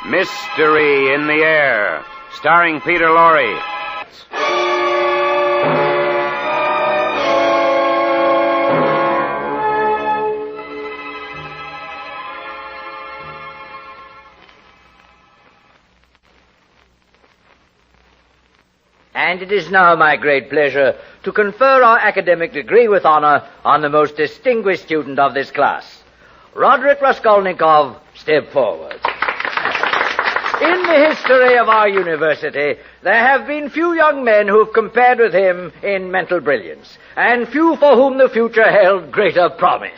Mystery in the Air, starring Peter Lorre. And it is now my great pleasure to confer our academic degree with honor on the most distinguished student of this class. Roderick Raskolnikov, step forward. In the history of our university, there have been few young men who have compared with him in mental brilliance, and few for whom the future held greater promise.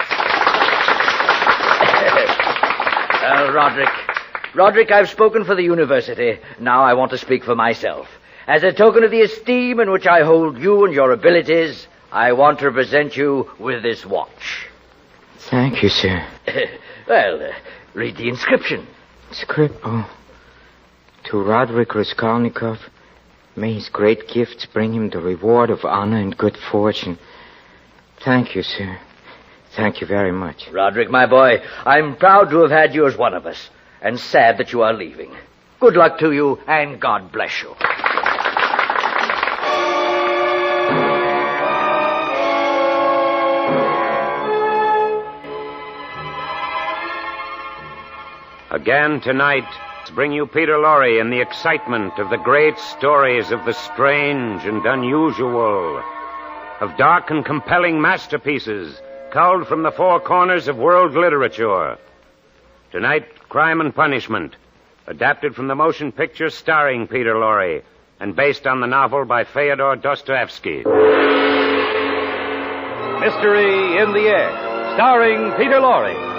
Roderick, I've spoken for the university. Now I want to speak for myself. As a token of the esteem in which I hold you and your abilities, I want to present you with this watch. Thank you, sir. Well, read the inscription. Script? Oh. To Roderick Raskolnikov, may his great gifts bring him the reward of honor and good fortune. Thank you, sir. Thank you very much. Roderick, my boy, I'm proud to have had you as one of us, and sad that you are leaving. Good luck to you, and God bless you. Again tonight, bring you Peter Lorre in the excitement of the great stories of the strange and unusual, of dark and compelling masterpieces culled from the four corners of world literature. Tonight, Crime and Punishment, adapted from the motion picture starring Peter Lorre and based on the novel by Fyodor Dostoevsky. Mystery in the Air, starring Peter Lorre.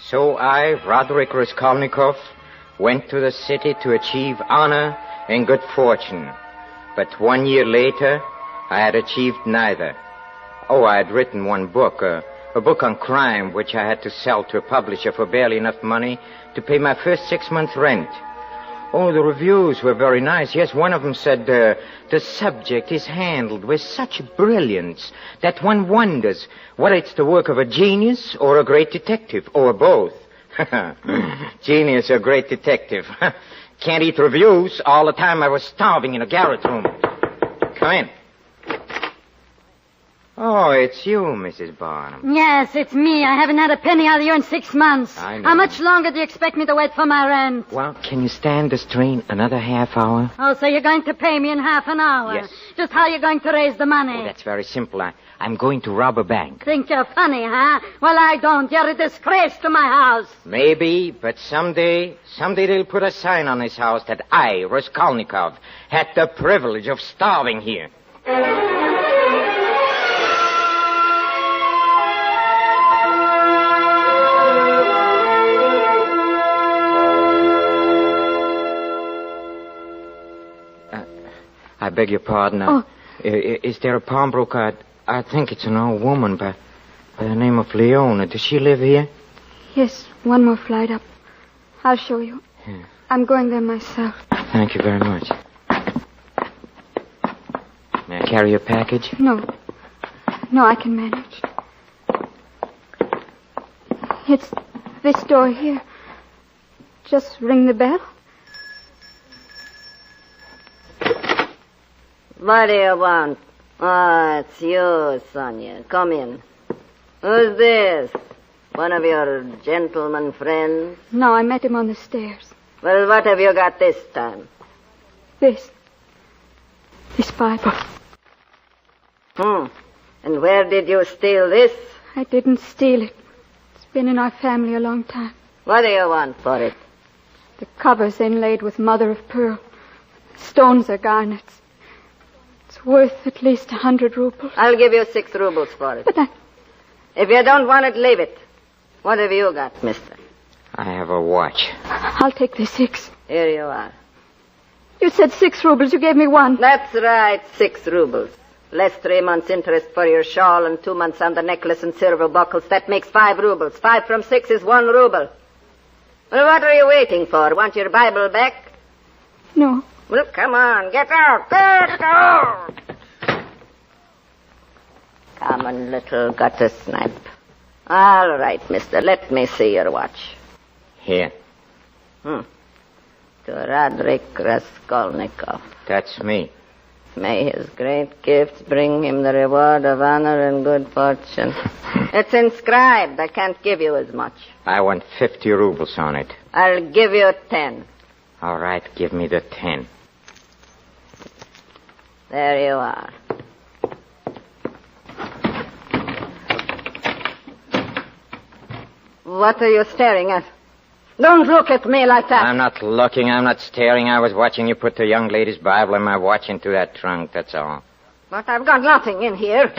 So I, Roderick Raskolnikov, went to the city to achieve honor and good fortune. But 1 year later, I had achieved neither. Oh, I had written one book, a book on crime, which I had to sell to a publisher for barely enough money to pay my first 6 months' rent. Oh, the reviews were very nice. Yes, one of them said, the subject is handled with such brilliance that one wonders whether it's the work of a genius or a great detective, or both. Genius or great detective. Can't eat reviews. All the time I was starving in a garret room. Come in. Oh, it's you, Mrs. Barnum. Yes, it's me. I haven't had a penny out of you in 6 months. I know. How much longer do you expect me to wait for my rent? Well, can you stand the strain another half hour? Oh, so you're going to pay me in half an hour? Yes. Just how are you going to raise the money? Oh, that's very simple. I'm going to rob a bank. Think you're funny, huh? Well, I don't. You're a disgrace to my house. Maybe, but someday they'll put a sign on this house that I, Raskolnikov, had the privilege of starving here. I beg your pardon. Oh. Is there a pawnbroker? I think it's an old woman by the name of Leona. Does she live here? Yes, one more flight up. I'll show you. Yeah. I'm going there myself. Thank you very much. May I carry your package? No, I can manage. It's this door here. Just ring the bell. What do you want? Oh, it's you, Sonia. Come in. Who's this? One of your gentleman friends? No, I met him on the stairs. Well, what have you got this time? This Bible. And where did you steal this? I didn't steal it. It's been in our family a long time. What do you want for it? The cover's inlaid with mother of pearl. Stones are garnets. It's worth at least 100 rubles. I'll give you 6 rubles for it. But If you don't want it, leave it. What have you got, mister? I have a watch. I'll take the 6. Here you are. You said 6 rubles. You gave me 1. That's right, 6 rubles. less 3 months' interest for your shawl and 2 months on the necklace and silver buckles. That makes 5 rubles. 5 from 6 is 1 ruble. Well, what are you waiting for? Want your Bible back? No. Well, come on, get out. Get out. Common little gutter snipe. All right, mister, let me see your watch. Here. To Roderick Raskolnikov. That's me. May his great gifts bring him the reward of honor and good fortune. It's inscribed. I can't give you as much. I want 50 rubles on it. I'll give you 10. All right, give me the 10. There you are. What are you staring at? Don't look at me like that. I'm not looking, I'm not staring. I was watching you put the young lady's Bible in my watch into that trunk, that's all. But I've got nothing in here.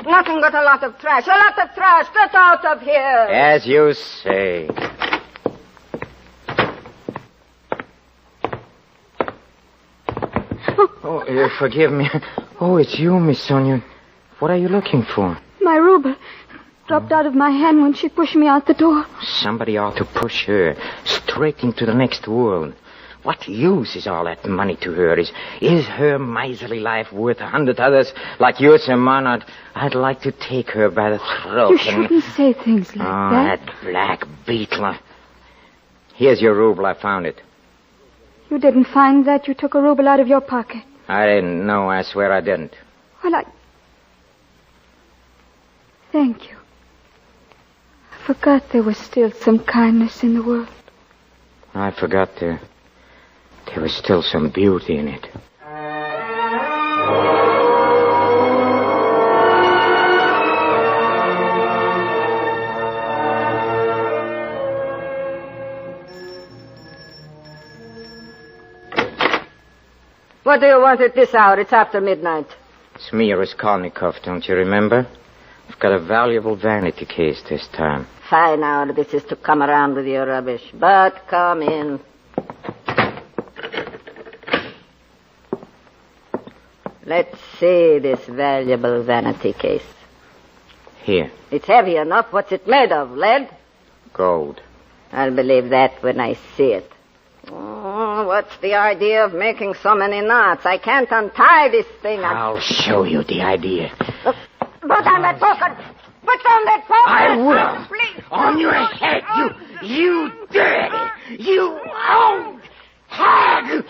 Nothing but a lot of trash. A lot of trash. Get out of here. As you say. Forgive me. Oh, it's you, Miss Sonia. What are you looking for? My ruble dropped out of my hand when she pushed me out the door. Somebody ought to push her straight into the next world. What use is all that money to her? Is her miserly life worth 100 others like yours and mine? I'd like to take her by the throat. You shouldn't say things like that. That black beetle. Here's your ruble. I found it. You didn't find that. You took a ruble out of your pocket. I didn't know. I swear I didn't. Well, Thank you. I forgot there was still some kindness in the world. I forgot there was still some beauty in it. What do you want at this hour? It's after midnight. It's me, Raskolnikov, don't you remember? I've got a valuable vanity case this time. Fine hour this is to come around with your rubbish. But come in. Let's see this valuable vanity case. Here. It's heavy enough. What's it made of? Lead? Gold. I'll believe that when I see it. Oh, what's the idea of making so many knots? I can't untie this thing. I'll show you the idea. Put on that poker. Put on that poker. I will. Please. On your head, you dirty, you old hag.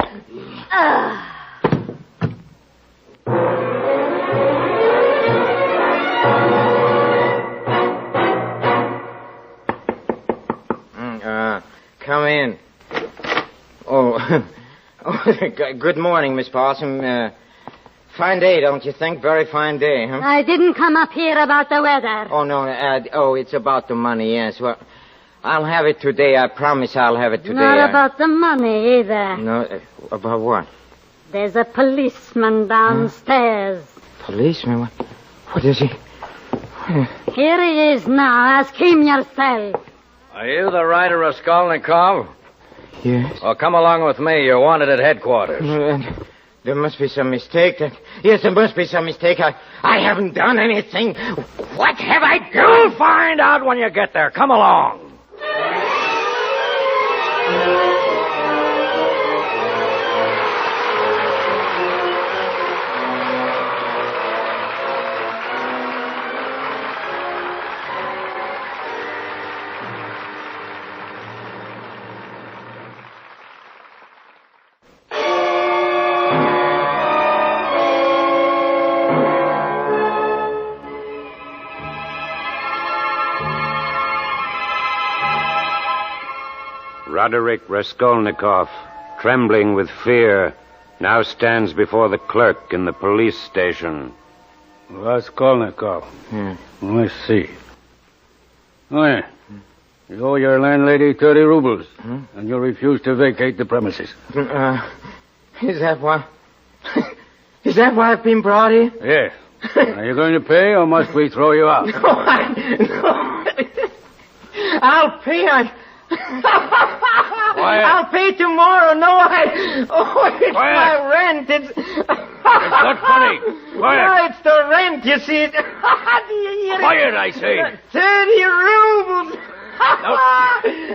Come in. Oh, good morning, Miss Possum. Fine day, don't you think? Very fine day, huh? I didn't come up here about the weather. Oh, no, it's about the money, yes. Well, I'll have it today. I promise I'll have it today. Not about the money either. No, about what? There's a policeman downstairs. Policeman? What is he? Here he is now. Ask him yourself. Are you the writer, Raskolnikov? Yes. Well, come along with me. You're wanted at headquarters. There must be some mistake. Yes, there must be some mistake. I haven't done anything. What have I done? You'll find out when you get there. Come along. Roderick Raskolnikov, trembling with fear, now stands before the clerk in the police station. Raskolnikov. Yeah. Let's see. Oh, yeah. You owe your landlady 30 rubles, and you refuse to vacate the premises. Is that why? Is that why I've been brought here? Yes. Are you going to pay, or must we throw you out? No. I'll pay. I'll pay tomorrow. No, it's Quiet. my rent. It's What's funny? Quiet. Oh, it's the rent, you see. Do you hear it? Quiet, I say. 30 rubles.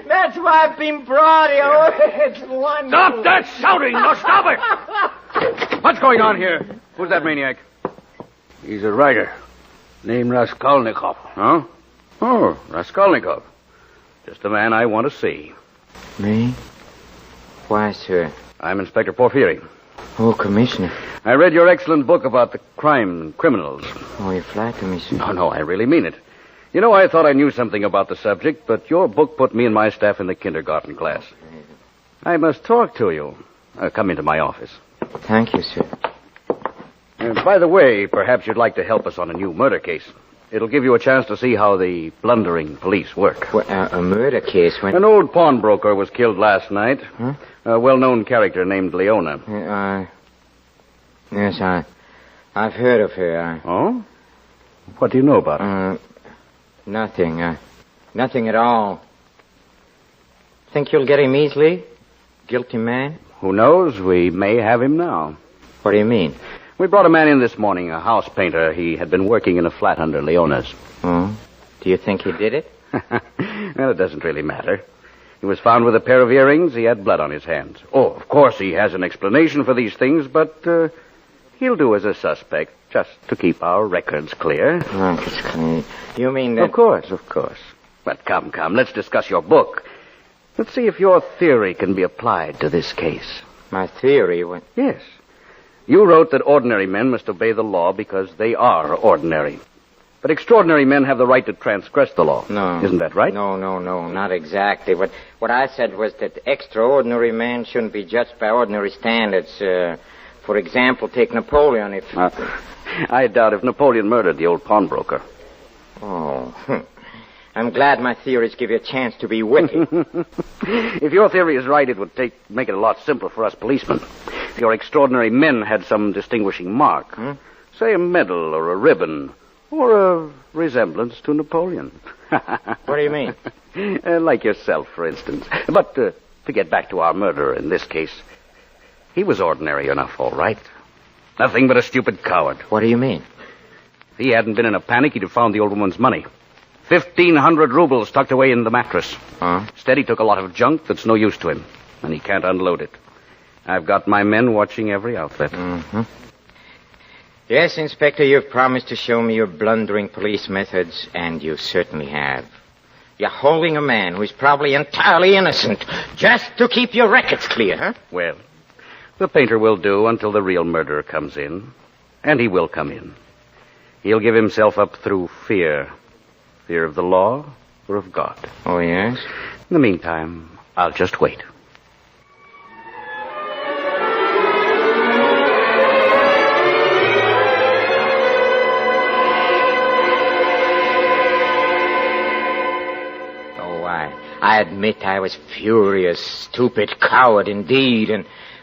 That's why I've been brought here. Oh, it's wonderful. Stop that shouting! No, stop it! What's going on here? Who's that maniac? He's a writer named Raskolnikov. Huh? Oh, Raskolnikov. Just the man I want to see. Me? Why, sir? I'm Inspector Porfiry. Oh, Commissioner. I read your excellent book about the crime and criminals. Oh, you flatter me, sir. No, I really mean it. You know, I thought I knew something about the subject, but your book put me and my staff in the kindergarten class. I must talk to you. Come into my office. Thank you, sir. By the way, perhaps you'd like to help us on a new murder case. It'll give you a chance to see how the blundering police work. Well, a murder case when... An old pawnbroker was killed last night. Huh? A well-known character named Leona. Yes, I've heard of her. Oh? What do you know about her? Nothing. Nothing at all. Think you'll get him easily? Guilty man? Who knows? We may have him now. What do you mean? We brought a man in this morning, a house painter. He had been working in a flat under Leona's. Oh? Do you think he did it? Well, it doesn't really matter. He was found with a pair of earrings. He had blood on his hands. Oh, of course, he has an explanation for these things, but he'll do as a suspect, just to keep our records clear. Oh, it's clear. You mean that... Of course. But come, let's discuss your book. Let's see if your theory can be applied to this case. My theory? What? Yes. You wrote that ordinary men must obey the law because they are ordinary. But extraordinary men have the right to transgress the law. No. Isn't that right? No, not exactly. What I said was that extraordinary men shouldn't be judged by ordinary standards. For example, take Napoleon if... I doubt if Napoleon murdered the old pawnbroker. Oh, I'm glad my theories give you a chance to be witty. If your theory is right, it would make it a lot simpler for us policemen. If your extraordinary men had some distinguishing mark, say a medal or a ribbon, or a resemblance to Napoleon. What do you mean? Like yourself, for instance. But to get back to our murderer in this case, he was ordinary enough, all right. Nothing but a stupid coward. What do you mean? If he hadn't been in a panic, he'd have found the old woman's money. 1,500 rubles tucked away in the mattress. Instead, he took a lot of junk that's no use to him, and he can't unload it. I've got my men watching every outlet. Mm-hmm. Yes, Inspector, you've promised to show me your blundering police methods, and you certainly have. You're holding a man who's probably entirely innocent just to keep your records clear, huh? Well, the painter will do until the real murderer comes in. And he will come in. He'll give himself up through fear. Fear of the law or of God. Oh, yes? In the meantime, I'll just wait. I admit I was furious, stupid, coward indeed,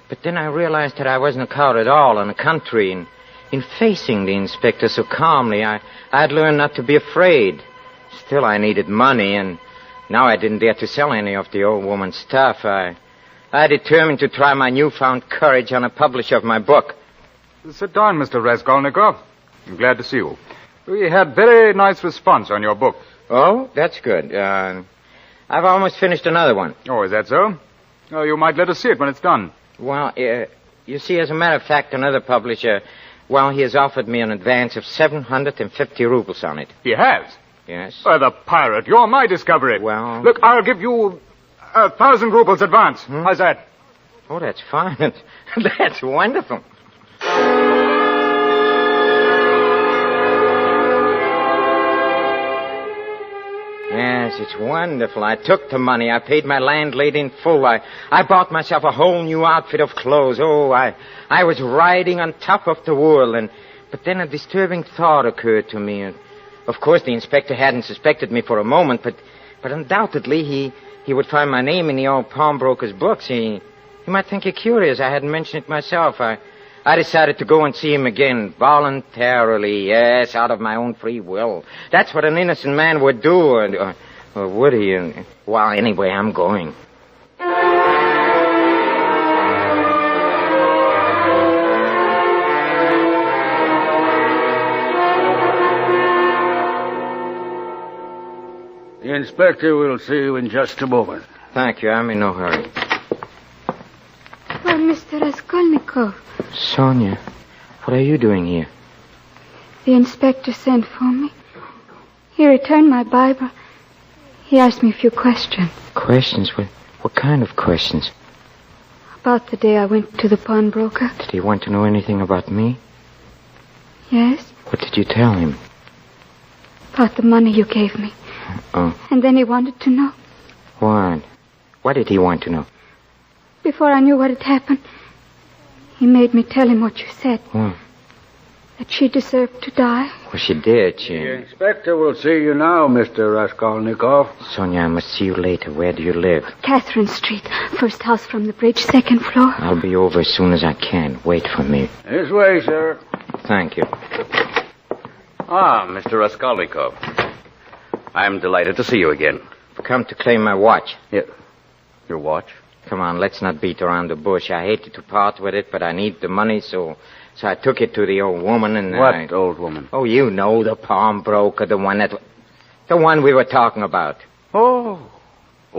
but then I realized that I wasn't a coward at all in the country, and in facing the inspector so calmly, I'd learned not to be afraid. Still, I needed money, and now I didn't dare to sell any of the old woman's stuff. I determined to try my newfound courage on a publisher of my book. Sit down, Mr. Raskolnikov. I'm glad to see you. We had very nice response on your book. Oh, that's good. I've almost finished another one. Oh, is that so? Oh, you might let us see it when it's done. Well, you see, as a matter of fact, another publisher, he has offered me an advance of 750 rubles on it. He has? Yes. The pirate. You're my discovery. Well... Look, I'll give you 1,000 rubles advance. How's that? Oh, that's fine. That's wonderful. Yes, it's wonderful. I took the money. I paid my landlady in full. I bought myself a whole new outfit of clothes. Oh, I was riding on top of the world. But then a disturbing thought occurred to me. Of course, the inspector hadn't suspected me for a moment, but undoubtedly he would find my name in the old pawnbroker's books. He might think it curious I hadn't mentioned it myself. I decided to go and see him again, voluntarily, yes, out of my own free will. That's what an innocent man would do, or would he? Well, anyway, I'm going. The inspector will see you in just a moment. Thank you. I'm in no hurry. Well, Mr. Raskolnikov. Sonia, what are you doing here? The inspector sent for me. He returned my Bible. He asked me a few questions. Questions? What kind of questions? About the day I went to the pawnbroker. Did he want to know anything about me? Yes, What did you tell him? about the money you gave me. Oh, And then he wanted to know. what? What did he want to know? Before I knew what had happened, he made me tell him what you said. What? That she deserved to die. Well, she did, she... The inspector will see you now, Mr. Raskolnikov. Sonia, I must see you later. Where do you live? Catherine Street, first house from the bridge, second floor. I'll be over as soon as I can. Wait for me. This way, sir. Thank you. Ah, Mr. Raskolnikov. I'm delighted to see you again. I've come to claim my watch. Your watch? Come on, let's not beat around the bush. I hated to part with it, but I need the money, so I took it to the old woman and... What old woman? Oh, you know, the pawnbroker, the one we were talking about. Oh,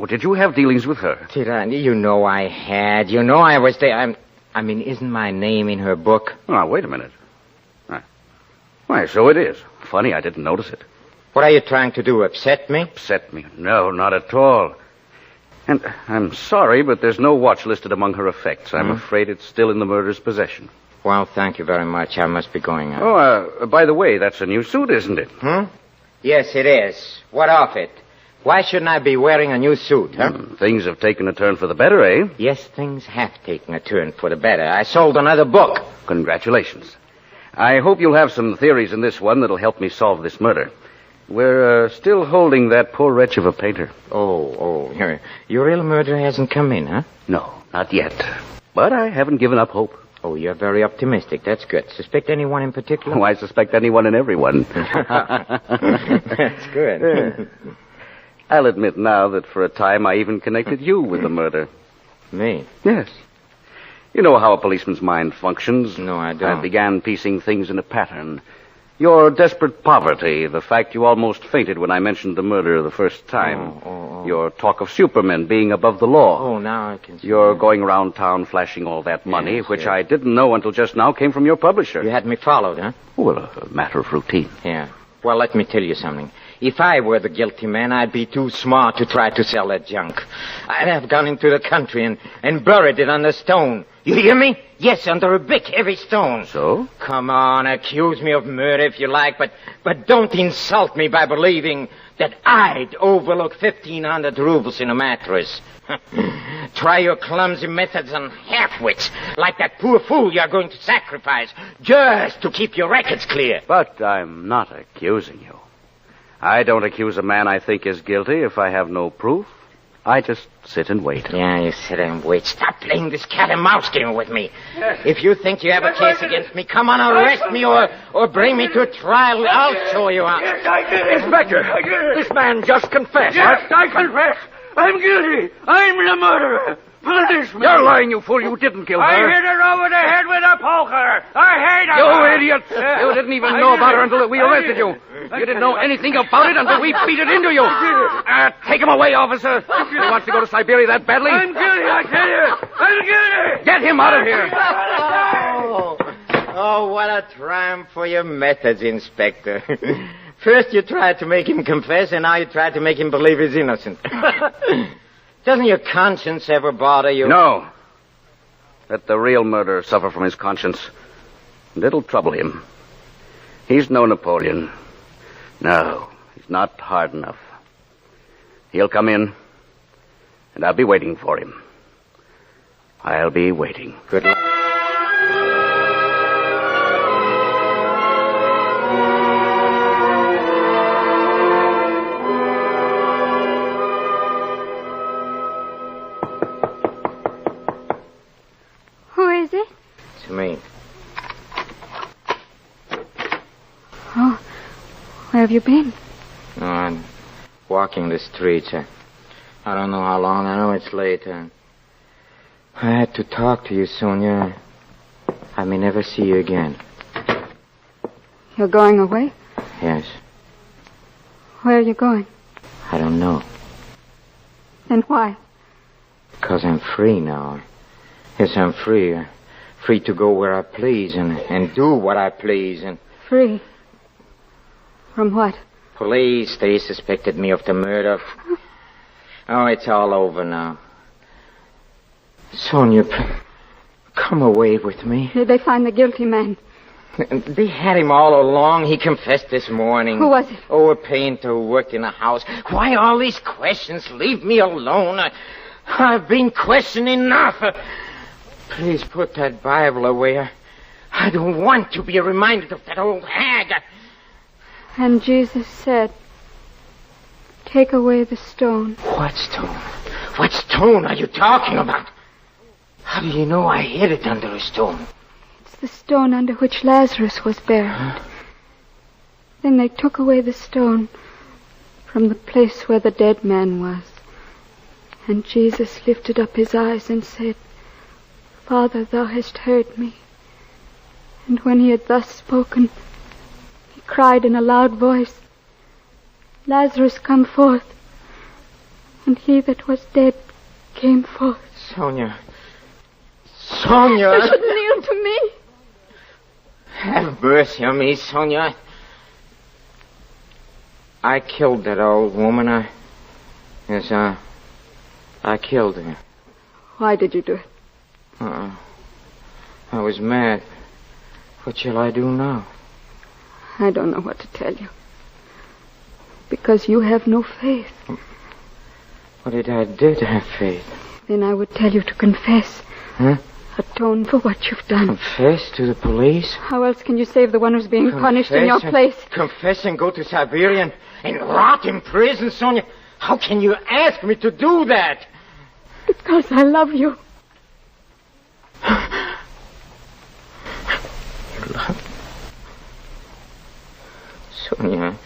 did you have dealings with her? Did I? You know I had. You know I was there. I mean, isn't my name in her book? Oh, wait a minute. Why, so it is. Funny, I didn't notice it. What are you trying to do, upset me? Upset me? No, not at all. And I'm sorry, but there's no watch listed among her effects. I'm afraid it's still in the murderer's possession. Well, thank you very much. I must be going out. Oh, by the way, that's a new suit, isn't it? Yes, it is. What of it? Why shouldn't I be wearing a new suit, huh? Things have taken a turn for the better, eh? Yes, things have taken a turn for the better. I sold another book. Congratulations. I hope you'll have some theories in this one that'll help me solve this murder. We're still holding that poor wretch of a painter. Oh, your real murderer hasn't come in, huh? No, not yet. But I haven't given up hope. Oh, you're very optimistic. That's good. Suspect anyone in particular? Oh, I suspect anyone and everyone. That's good. I'll admit now that for a time I even connected you with the murder. Me? Yes. You know how a policeman's mind functions. No, I don't. I began piecing things in a pattern. Your desperate poverty, the fact you almost fainted when I mentioned the murder the first time. Your talk of supermen being above the law. Oh, now I can see. Your going around town flashing all that money, which I didn't know until just now came from your publisher. You had me followed, huh? Well, a matter of routine. Yeah. Well, let me tell you something. If I were the guilty man, I'd be too smart to try to sell that junk. I'd have gone into the country and buried it under stone. You hear me? Yes, under a big, heavy stone. So? Come on, accuse me of murder if you like, but don't insult me by believing that I'd overlook 1,500 rubles in a mattress. Try your clumsy methods on half-wits, like that poor fool you're going to sacrifice, just to keep your records clear. But I'm not accusing you. I don't accuse a man I think is guilty if I have no proof. I just sit and wait. Yeah, you sit and wait. Stop playing this cat-and-mouse game with me. If you think you have a case against me, come on, arrest me or bring me to a trial. I'll show you how. Yes, I did it. Inspector, this man just confessed. Yes, I confess. I'm guilty. I'm the murderer. Policeman. You're lying, you fool. You didn't kill her. I hit her over the head with a poker. I hate her. You idiot. You didn't even know about her until we arrested you. You didn't know anything about it until we beat it into you. Take him away, officer. He wants to go to Siberia that badly. I'm guilty, I tell you. I'm guilty. Get him out of here. Oh, what a triumph for your methods, Inspector. First you tried to make him confess, and now you tried to make him believe he's innocent. Doesn't your conscience ever bother you? No. Let the real murderer suffer from his conscience. And it'll trouble him. He's no Napoleon. No, he's not hard enough. He'll come in, and I'll be waiting for him. I'll be waiting. Good luck. Who is it? It's me. Oh, where have you been? No, I'm walking the streets. I don't know how long. I know it's late. I had to talk to you, Sonia. I may never see you again. You're going away? Yes. Where are you going? I don't know. Then why? Because I'm free now. Yes, I'm free. Free to go where I please and do what I please. And Free? From what? police, they suspected me of the murder. Oh, it's all over now. Sonia, come away with me. Did they find the guilty man? They had him all along. He confessed this morning. Who was it? Oh, a painter who worked in a house. Why all these questions? Leave me alone. I've been questioned enough. Please put that Bible away. I don't want to be reminded of that old hag. And Jesus said, take away the stone. What stone? What stone are you talking about? How do you know I hid it under a stone? It's the stone under which Lazarus was buried. Then they took away the stone from the place where the dead man was. And Jesus lifted up his eyes and said, Father, thou hast heard me. And when he had thus spoken, he cried in a loud voice, Lazarus, come forth. And he that was dead came forth. Sonia. Sonia! You should kneel to me. Have mercy on me, Sonia. I killed that old woman. I killed her. Why did you do it? I was mad. What shall I do now? I don't know what to tell you. Because you have no faith. What if I did have faith? Then I would tell you to confess. Huh? Atone for what you've done. Confess to the police? How else can you save the one who's being punished in your place? Confess and go to Siberia and rot in prison, Sonia? How can you ask me to do that? Because I love you. Sonia,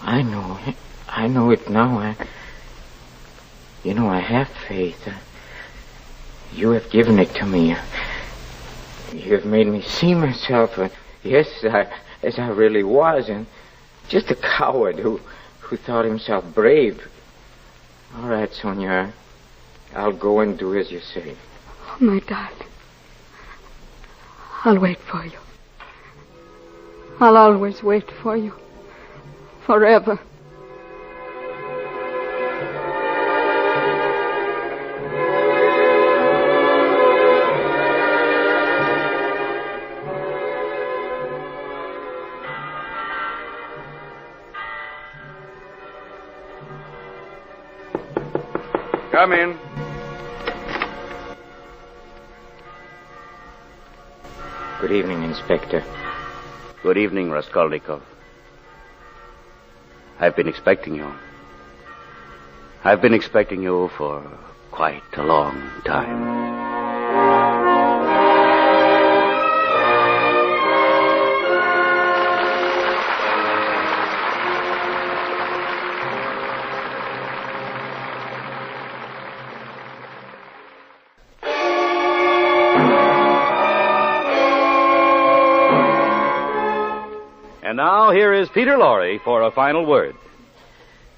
I know it now. I have faith. You have given it to me. You have made me see myself, as I really was, and just a coward who thought himself brave. All right, Sonia, I'll go and do as you say. Oh, my darling. I'll wait for you. I'll always wait for you. Forever. Come in. Good evening, Inspector. Good evening, Raskolnikov. I've been expecting you. I've been expecting you for quite a long time. And now here is Peter Lorre for a final word.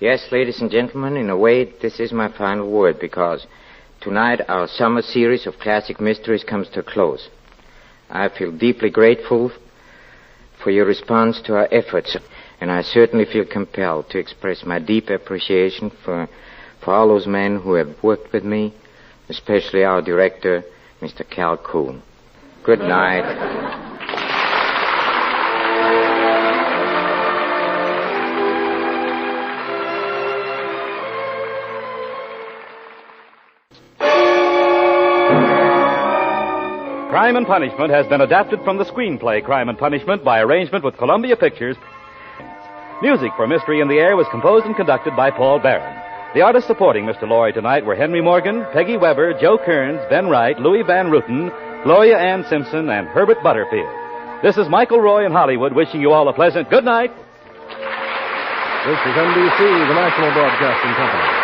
Yes, ladies and gentlemen, in a way, this is my final word, because tonight our summer series of classic mysteries comes to a close. I feel deeply grateful for your response to our efforts, and I certainly feel compelled to express my deep appreciation for all those men who have worked with me, especially our director, Mr. Cal Kuhn. Good night. Crime and Punishment has been adapted from the screenplay Crime and Punishment by arrangement with Columbia Pictures. Music for Mystery in the Air was composed and conducted by Paul Barron. The artists supporting Mr. Lorre tonight were Henry Morgan, Peggy Weber, Joe Kearns, Ben Wright, Louis Van Ruten, Gloria Ann Simpson, and Herbert Butterfield. This is Michael Roy in Hollywood wishing you all a pleasant good night. This is NBC, the National Broadcasting Company.